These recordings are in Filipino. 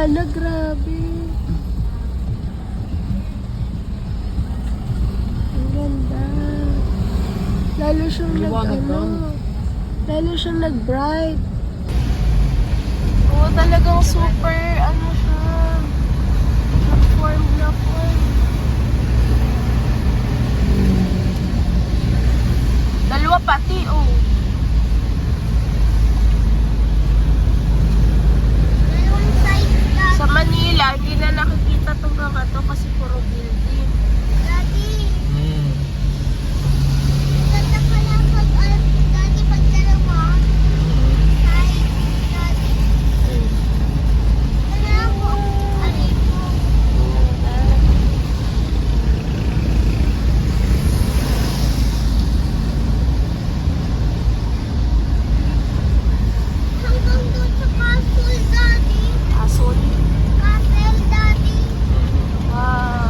gumagana, grabe. Ang ganda. Lalo siyang lalo siyang nag-bright. Oo, talagang super, siya. Nag-form na form. Dalawa pati, oh. Sa Manila, hindi na nakikita itong kakato kasi puro building. Daddy. Ganda pala pag, Daddy, pag dalawa. Side, Daddy. Dalawa po. Alin po. Hanggang doon sa castle, Daddy. Castle. Castle, Daddy. Wow.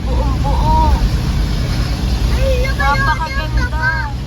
Buong-buo. Ay, lumalakas Napakaganda. pa.